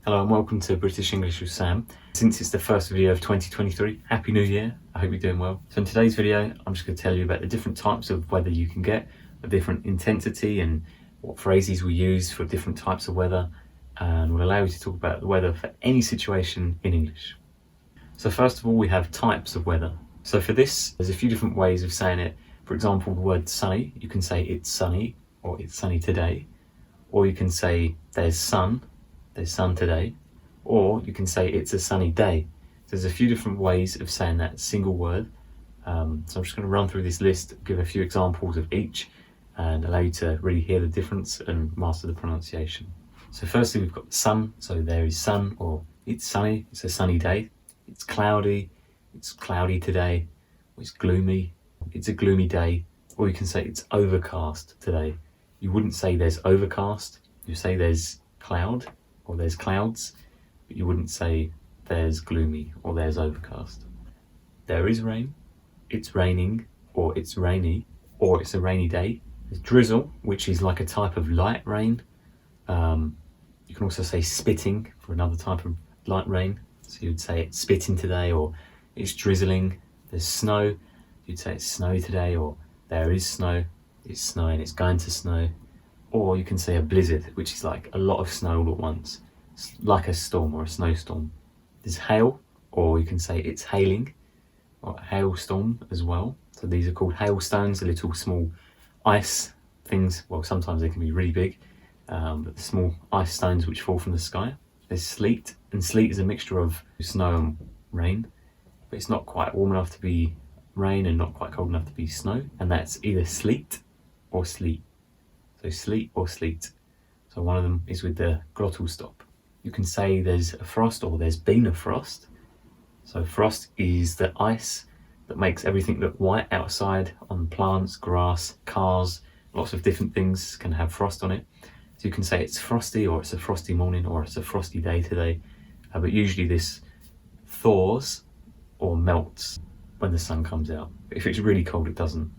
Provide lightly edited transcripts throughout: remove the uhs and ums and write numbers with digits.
Hello and welcome to British English with Sam. Since it's the first video of 2023, Happy New Year. I hope you're doing well. So in today's video, I'm just going to tell you about the different types of weather you can get, the different intensity and what phrases we use for different types of weather, and will allow you to talk about the weather for any situation in English. So first of all, we have types of weather. So for this, there's a few different ways of saying it. For example, the word sunny, you can say it's sunny or it's sunny today, or you can say there's sun today, or you can say it's a sunny day. So there's a few different ways of saying that single word. So I'm just going to run through this list, give a few examples of each, and allow you to really hear the difference and master the pronunciation. So firstly, we've got sun. So there is sun, or it's sunny, it's a sunny day. It's cloudy today. Or it's gloomy, it's a gloomy day. Or you can say it's overcast today. You wouldn't say there's overcast, you say there's cloud or there's clouds, but you wouldn't say there's gloomy or there's overcast. There is rain, it's raining, or it's rainy, or it's a rainy day. There's drizzle, which is like a type of light rain. You can also say spitting for another type of light rain. So you'd say it's spitting today, or it's drizzling. There's snow, you'd say it's snowy today, or there is snow, it's snowing, it's going to snow. Or you can say a blizzard, which is like a lot of snow all at once. It's like a storm or a snowstorm. There's hail, or you can say it's hailing, or a hailstorm as well. So these are called hailstones, the little small ice things. Well, sometimes they can be really big, but the small ice stones which fall from the sky. There's sleet, and sleet is a mixture of snow and rain, but it's not quite warm enough to be rain and not quite cold enough to be snow, and that's either sleet or sleet. So sleet or sleet. So one of them is with the glottal stop. You can say there's a frost or there's been a frost. So frost is the ice that makes everything look white outside on plants, grass, cars, lots of different things can have frost on it. So you can say it's frosty, or it's a frosty morning, or it's a frosty day today. But usually this thaws or melts when the sun comes out. If it's really cold, it doesn't.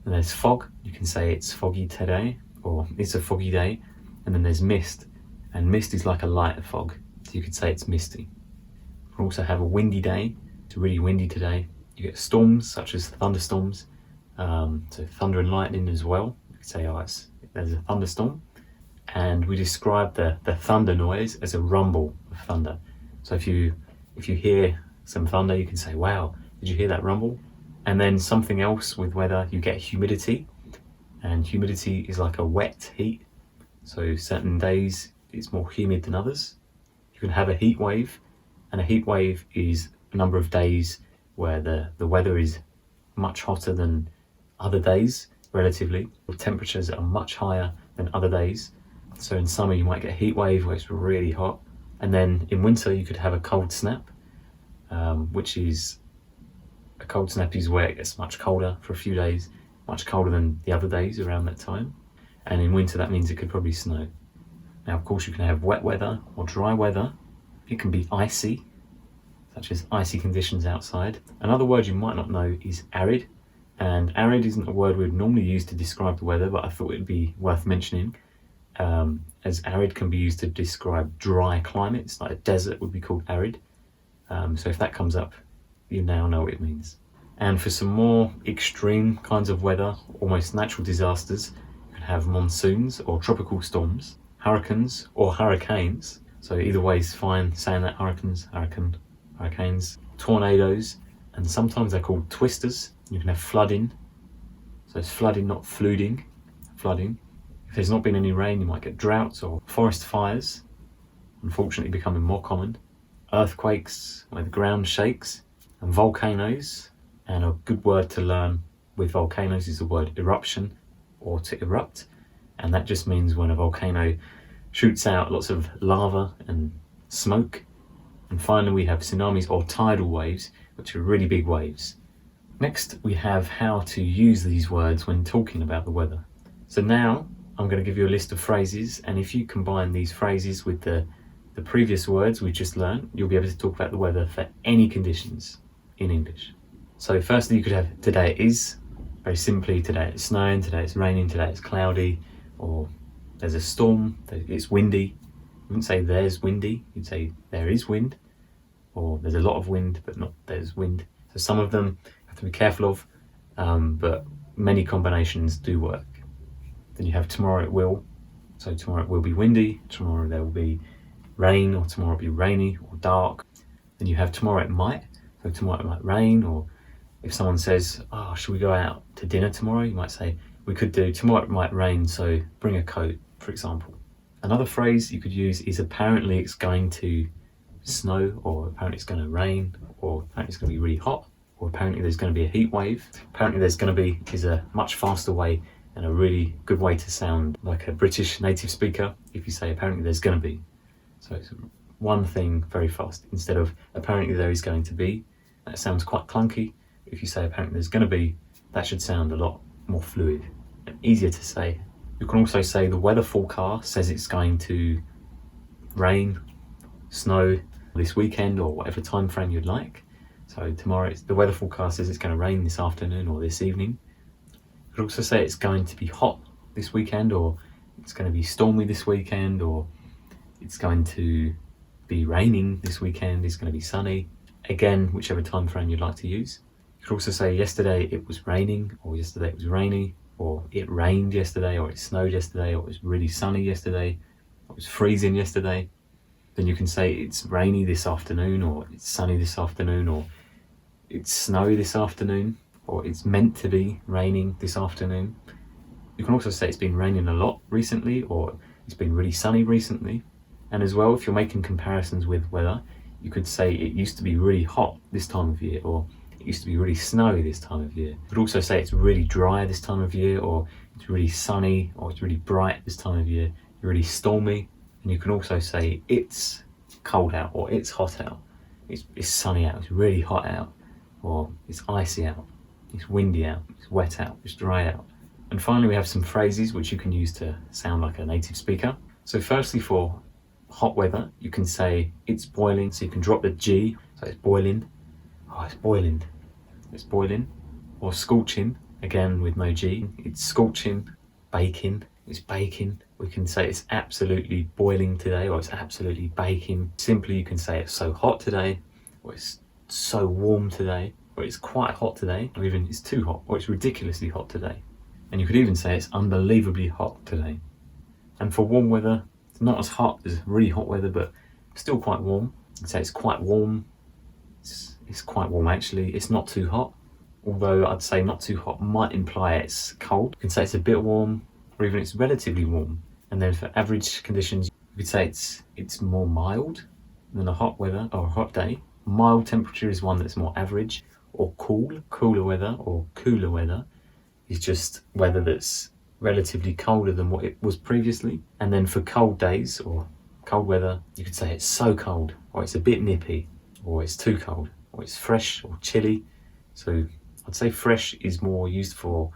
And there's fog. You can say it's foggy today, or it's a foggy day. And then there's mist, and mist is like a lighter fog, so you could say it's misty. You can also have a windy day. It's really windy today. You get storms such as thunderstorms, so thunder and lightning as well. You could say, there's a thunderstorm. And we describe the thunder noise as a rumble of thunder. So if you hear some thunder, you can say, wow, did you hear that rumble? And then something else with weather, you get humidity, and humidity is like a wet heat. So certain days it's more humid than others. You can have a heat wave, and a heat wave is a number of days where the weather is much hotter than other days relatively. The temperatures are much higher than other days. So in summer you might get a heat wave where it's really hot, and then in winter you could have a cold snap, which is a cold snap is where it gets much colder for a few days, much colder than the other days around that time. And in winter, that means it could probably snow. Now, of course, you can have wet weather or dry weather. It can be icy, such as icy conditions outside. Another word you might not know is arid. And arid isn't a word we'd normally use to describe the weather, but I thought it'd be worth mentioning, as arid can be used to describe dry climates, like a desert would be called arid. So if that comes up, you now know what it means. And for some more extreme kinds of weather, almost natural disasters, you can have monsoons or tropical storms, hurricanes or hurricanes. So either way is fine saying that: hurricanes, tornadoes, and sometimes they're called twisters. You can have flooding. So it's flooding, not flooding. Flooding. If there's not been any rain, you might get droughts or forest fires, unfortunately becoming more common. Earthquakes, where the ground shakes. And volcanoes, and a good word to learn with volcanoes is the word eruption, or to erupt, and that just means when a volcano shoots out lots of lava and smoke. And finally we have tsunamis or tidal waves, which are really big waves. Next we have how to use these words when talking about the weather. So now I'm going to give you a list of phrases, and if you combine these phrases with the previous words we just learned, you'll be able to talk about the weather for any conditions in English. So firstly, you could have today it is, very simply, today it's snowing, today it's raining, today it's cloudy, or there's a storm, it's windy, wouldn't say there's windy, you'd say there is wind, or there's a lot of wind, but not there's wind. So some of them you have to be careful of, but many combinations do work. Then you have tomorrow it will. So tomorrow it will be windy, tomorrow there will be rain, or tomorrow it'll be rainy or dark. Then you have tomorrow it might. So tomorrow it might rain, or if someone says, oh, should we go out to dinner tomorrow? You might say, we could do, tomorrow it might rain, so bring a coat, for example. Another phrase you could use is apparently it's going to snow, or apparently it's going to rain, or apparently it's going to be really hot, or apparently there's going to be a heat wave. Apparently there's going to be is a much faster way and a really good way to sound like a British native speaker if you say apparently there's going to be. So it's one thing very fast instead of apparently there is going to be. That sounds quite clunky. If you say apparently there's going to be, that should sound a lot more fluid and easier to say. You can also say the weather forecast says it's going to rain, snow this weekend, or whatever time frame you'd like. So tomorrow the weather forecast says it's going to rain this afternoon or this evening. You could also say it's going to be hot this weekend, or it's going to be stormy this weekend, or it's going to be raining this weekend, it's going to be sunny. Again, whichever time frame you'd like to use. You could also say yesterday it was raining, or yesterday it was rainy, or it rained yesterday, or it snowed yesterday, or it was really sunny yesterday, or it was freezing yesterday. Then you can say it's rainy this afternoon, or it's sunny this afternoon, or it's snowy this afternoon, or it's meant to be raining this afternoon. You can also say it's been raining a lot recently, or it's been really sunny recently. And as well, if you're making comparisons with weather, you could say it used to be really hot this time of year, or it used to be really snowy this time of year. You could also say it's really dry this time of year, or it's really sunny, or it's really bright this time of year, really stormy. And you can also say it's cold out, or it's hot out, it's sunny out, it's really hot out, or it's icy out, it's windy out, it's wet out, it's dry out. And finally, we have some phrases which you can use to sound like a native speaker. So firstly, for hot weather, you can say it's boiling, so you can drop the G, so it's boiling. Oh, it's boiling. It's boiling. Or scorching, again with no G. It's scorching. Baking. It's baking. We can say it's absolutely boiling today, or it's absolutely baking. Simply, you can say it's so hot today, or it's so warm today, or it's quite hot today, or even it's too hot, or it's ridiculously hot today. And you could even say it's unbelievably hot today. And for warm weather, it's not as hot as really hot weather, but still quite warm. You can say it's quite warm. It's quite warm actually. It's not too hot, although I'd say not too hot might imply it's cold. You can say it's a bit warm, or even it's relatively warm. And then for average conditions, you could say it's more mild than a hot weather or a hot day. Mild temperature is one that's more average, or cooler weather, or cooler weather is just weather that's relatively colder than what it was previously. And then for cold days or cold weather, you could say it's so cold, or it's a bit nippy, or it's too cold, or it's fresh or chilly. So I'd say fresh is more used for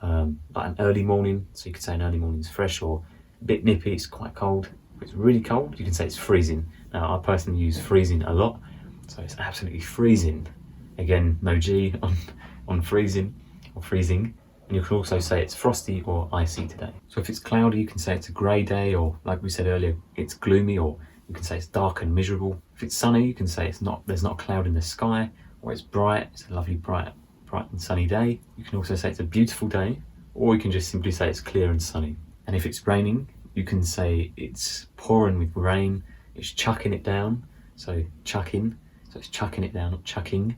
like an early morning. So you could say an early morning is fresh, or a bit nippy, it's quite cold. If it's really cold, you can say it's freezing. Now I personally use freezing a lot, so it's absolutely freezing. Again, no G on freezing or freezing. And you can also say it's frosty or icy today. So if it's cloudy, you can say it's a grey day, or like we said earlier, it's gloomy, or you can say it's dark and miserable. If it's sunny, you can say there's not a cloud in the sky, or it's bright, it's a lovely bright and sunny day. You can also say it's a beautiful day, or you can just simply say it's clear and sunny. And if it's raining, you can say it's pouring with rain, it's chucking it down, so chucking, so it's chucking it down, not chucking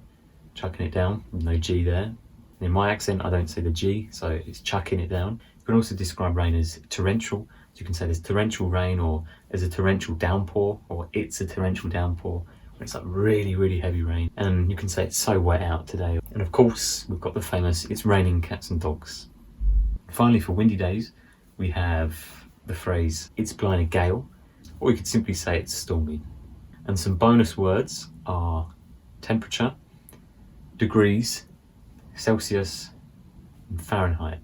it down, with no G there. In my accent, I don't say the G, so it's chucking it down. You can also describe rain as torrential. So you can say there's torrential rain, or there's a torrential downpour, or it's a torrential downpour, when it's like really, really heavy rain. And you can say it's so wet out today. And of course, we've got the famous it's raining cats and dogs. Finally, for windy days, we have the phrase it's blowing a gale, or you could simply say it's stormy. And some bonus words are temperature, degrees, Celsius, and Fahrenheit.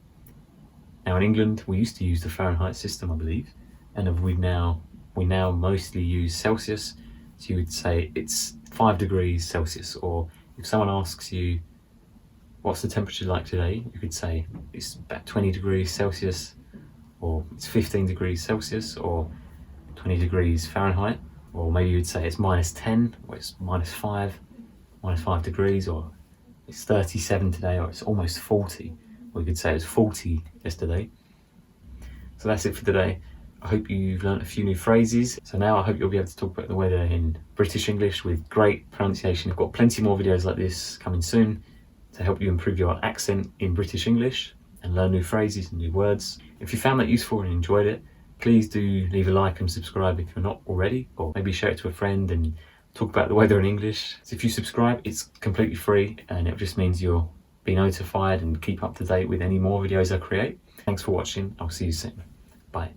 Now in England, we used to use the Fahrenheit system, I believe, and we now mostly use Celsius. So you would say it's 5 degrees Celsius, or if someone asks you what's the temperature like today, you could say it's about 20 degrees Celsius, or it's 15 degrees Celsius, or 20 degrees Fahrenheit, or maybe you'd say it's -10, or it's -5 degrees, or it's 37 today, or it's almost 40, or you could say it was 40 yesterday. So that's it for today. I hope you've learnt a few new phrases. So now I hope you'll be able to talk about the weather in British English with great pronunciation. I've got plenty more videos like this coming soon to help you improve your accent in British English and learn new phrases and new words. If you found that useful and enjoyed it, please do leave a like and subscribe if you're not already, or maybe share it to a friend and talk about the weather in English. So if you subscribe, it's completely free, and it just means you'll be notified and keep up to date with any more videos I create. Thanks for watching. I'll see you soon. Bye.